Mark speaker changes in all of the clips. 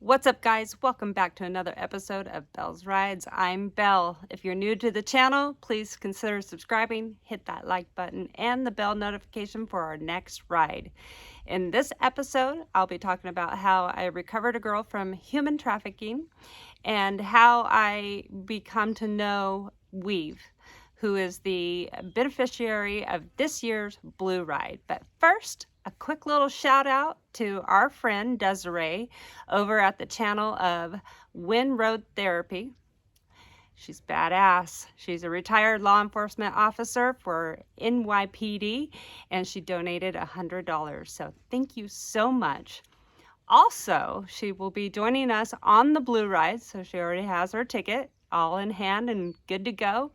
Speaker 1: What's up, guys? Welcome back to another episode of BellsRides. I'm Belle. If you're new to the channel, please consider subscribing, hit that like button, and the bell notification for our next ride. In this episode, I'll be talking about how I recovered a girl from human trafficking and how I become to know Weave, who is the beneficiary of this year's Blue Ride. But first, a quick little shout out to our friend Desiree over at the channel of Win Road Therapy. She's badass. She's a retired law enforcement officer for NYPD, and she donated $100. So thank you so much. Also, she will be joining us on the Blue Ride, so she already has her ticket all in hand and good to go.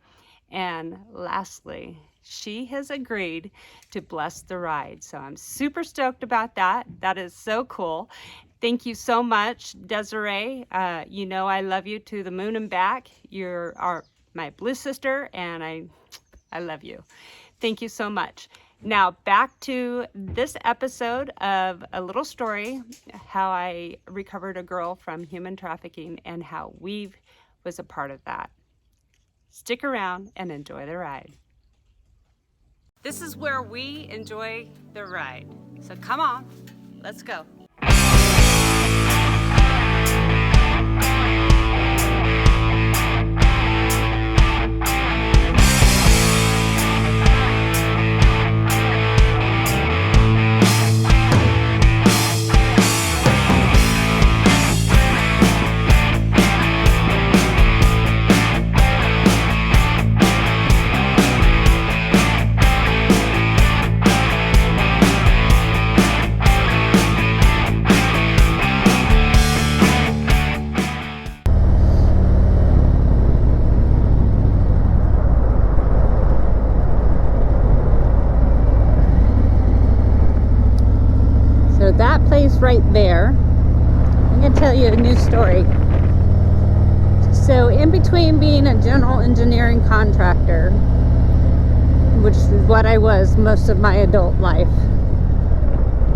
Speaker 1: And lastly, she has agreed to bless the ride. So I'm super stoked about that. That is so cool. Thank you so much, Desiree. You know I love you to the moon and back. You're my blue sister, and I love you. Thank you so much. Now back to this episode of a little story, how I recovered a girl from human trafficking and how Weave was a part of that. Stick around and enjoy the ride. This is where we enjoy the ride. So come on, let's go. That place right there, I'm going to tell you a new story. So in between being a general engineering contractor, which is what I was most of my adult life,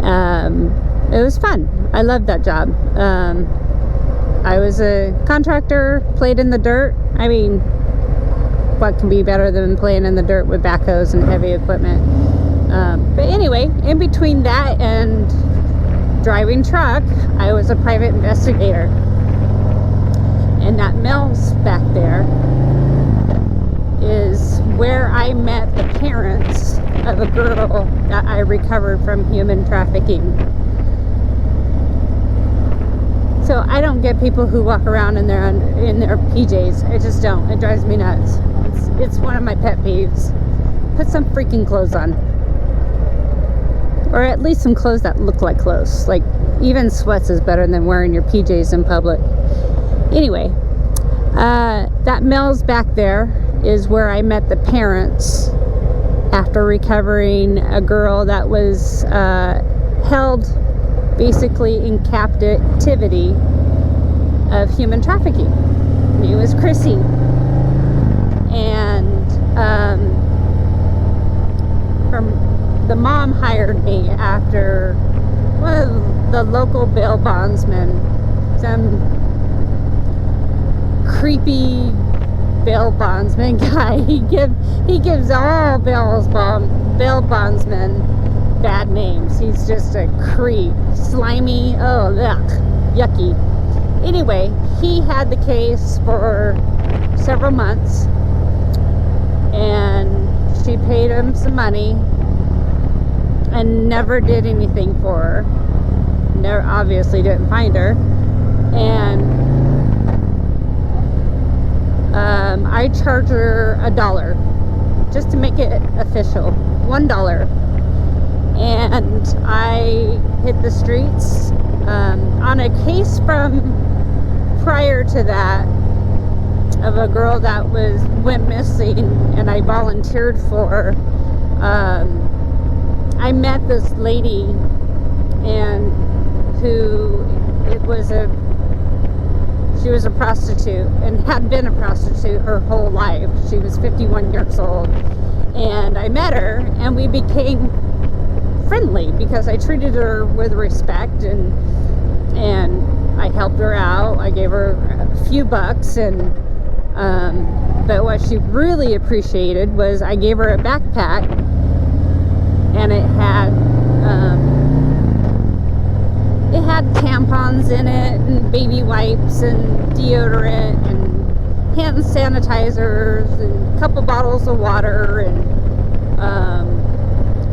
Speaker 1: it was fun. I loved that job. I was a contractor, played in the dirt. I mean, what can be better than playing in the dirt with backhoes and heavy equipment? But anyway, in between that and driving truck, I was a private investigator. And that Mills back there is where I met the parents of a girl that I recovered from human trafficking. So I don't get people who walk around in their PJs. I just don't. It drives me nuts. It's one of my pet peeves. Put some freaking clothes on. Or at least some clothes that look like clothes. Like, even sweats is better than wearing your PJs in public. Anyway, that Mills back there is where I met the parents after recovering a girl that was held basically in captivity of human trafficking. Her name was Chrissy. And the mom hired me after one of the local bail bondsmen, some creepy bail bondsman guy. He gives all bail bondsmen bad names. He's just a creep, slimy. Oh, ugh, yucky. Anyway, he had the case for several months, and she paid him some money and never did anything for her. Never, obviously didn't find her. And I charge her $1 just to make it official. $1. And I hit the streets on a case from prior to that of a girl that went missing, and I volunteered for. I met this lady, and she was a prostitute and had been a prostitute her whole life. She was 51 years old, and I met her, and we became friendly because I treated her with respect, and and I helped her out. I gave her a few bucks, and but what she really appreciated was I gave her a backpack, and it had tampons in it, and baby wipes, and deodorant, and hand sanitizers, and a couple bottles of water,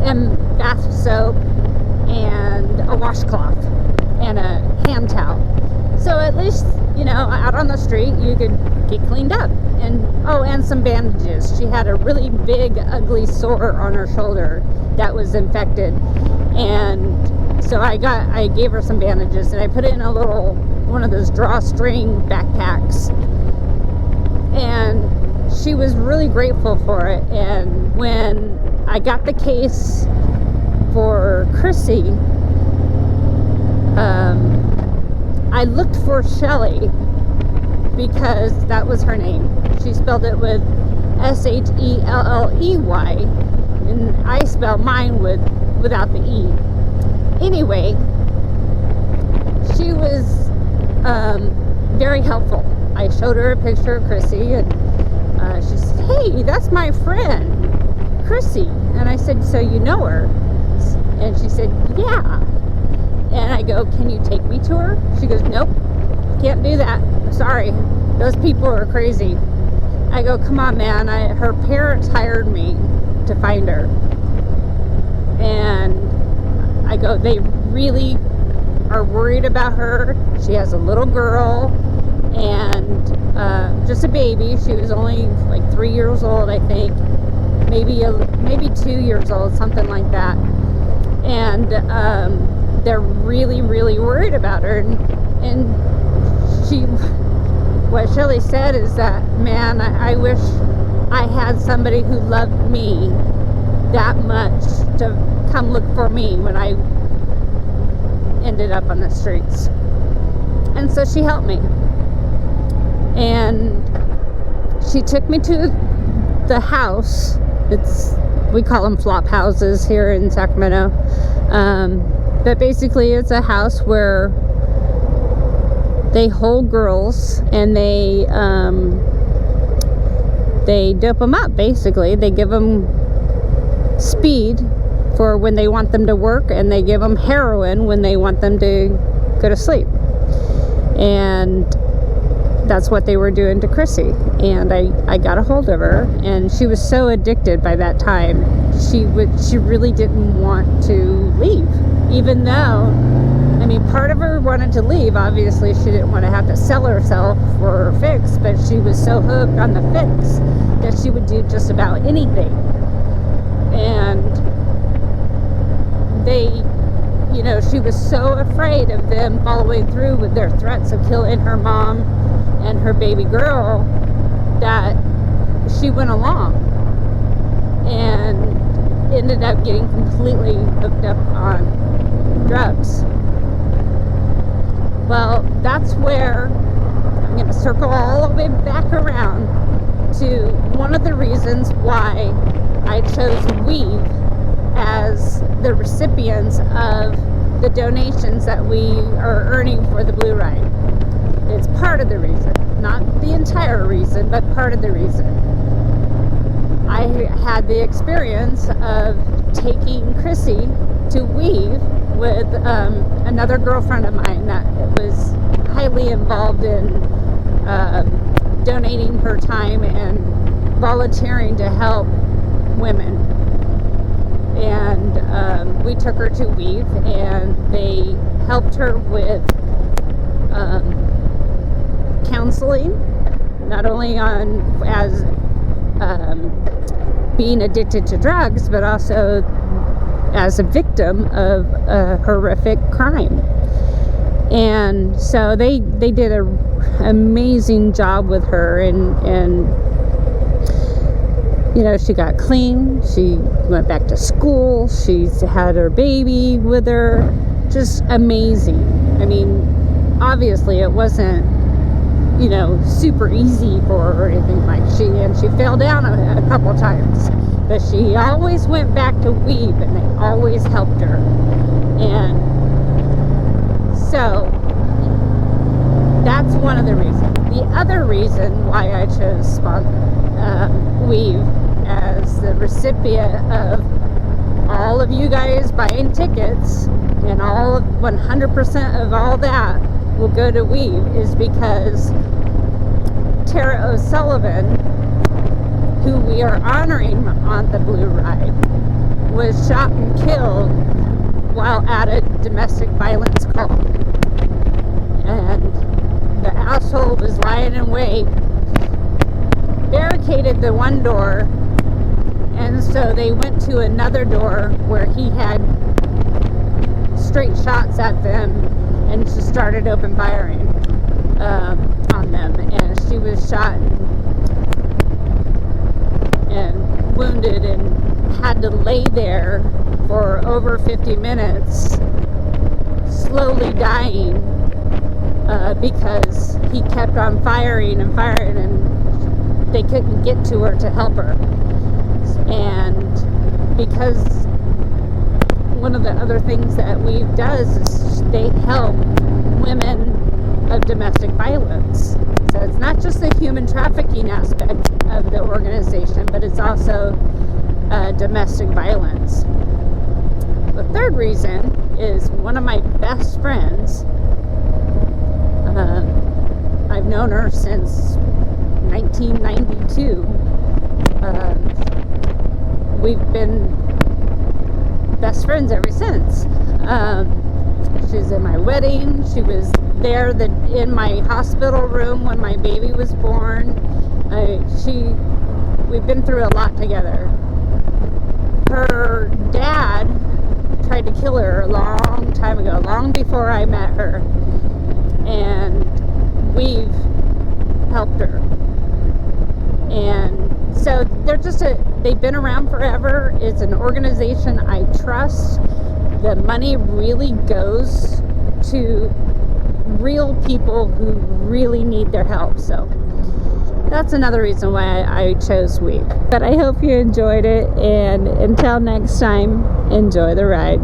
Speaker 1: and bath soap, and a washcloth, and a hand towel. So at least, you know, out on the street you could get cleaned up. And and some bandages. She had a really big, ugly sore on her shoulder that was infected, and so I gave her some bandages, and I put it in one of those drawstring backpacks, and she was really grateful for it. And when I got the case for Chrissy, I looked for Shelly, because that was her name. She spelled it with Shelley, and I spelled mine without the E. Anyway, she was very helpful. I showed her a picture of Chrissy, and she said, "Hey, that's my friend, Chrissy." And I said, "So you know her?" And she said, "Yeah." And I go, "Can you take me to her?" She goes, "Nope, can't do that. Sorry, those people are crazy." I go, "Come on, man. Her parents hired me to find her." And I go, "They really are worried about her. She has a little girl, and just a baby. She was only like 3 years old, I think. Maybe 2 years old, something like that. And they're really, really worried about her." And what Shelly said is that, "Man, I wish I had somebody who loved me that much to come look for me when I ended up on the streets." And so she helped me, and she took me to the house. We call them flop houses here in Sacramento, but basically it's a house where they hold girls, and they dope them up. Basically, they give them speed for when they want them to work, and they give them heroin when they want them to go to sleep. And that's what they were doing to Chrissy. And I got a hold of her, and she was so addicted by that time. She really didn't want to leave, even though, I mean, part of her wanted to leave. Obviously, she didn't want to have to sell herself for her fix, but she was so hooked on the fix that she would do just about anything. And she was so afraid of them following through with their threats of killing her mom and her baby girl that she went along and ended up getting completely hooked up on drugs. Well, that's where I'm going to circle all the way back around to one of the reasons why I chose Weave as the recipients of the donations that we are earning for the Blue Ride. It's part of the reason, not the entire reason, but part of the reason. I had the experience of taking Chrissy to Weave with another girlfriend of mine that was highly involved in donating her time and volunteering to help women. And we took her to Weave, and they helped her with counseling, not only as being addicted to drugs, but also as a victim of a horrific crime. And so they did an amazing job with her, and she got clean. She went back to school. She's had her baby with her. Just amazing. I mean, obviously it wasn't, super easy for her or anything like she fell down a couple times, but she always went back to Weave, and they always helped her. And so The other reason why I chose Weave as the recipient of all of you guys buying tickets, and all of 100% of all that will go to Weave, is because Tara O'Sullivan, who we are honoring on the Blue Ride, was shot and killed while at a domestic violence call. And the asshole was lying in wait, barricaded the one door, and so they went to another door where he had straight shots at them and just started open firing on them, and she was shot and wounded and had to lay there for over 50 minutes slowly dying because he kept on firing and firing, and they couldn't get to her to help her. And because one of the other things that Weave does is they help women of domestic violence. So it's not just the human trafficking aspect of the organization, but it's also domestic violence. The third reason is one of my best friends. I've known her since 1992. We've been best friends ever since. She was in my wedding. She was there in my hospital room when my baby was born. We've been through a lot together. Her dad tried to kill her a long time ago, long before I met her, and we've helped her. And so they've been around forever. It's an organization I trust. The money really goes to real people who really need their help. So that's another reason why I chose Weave. But I hope you enjoyed it, and until next time, enjoy the ride.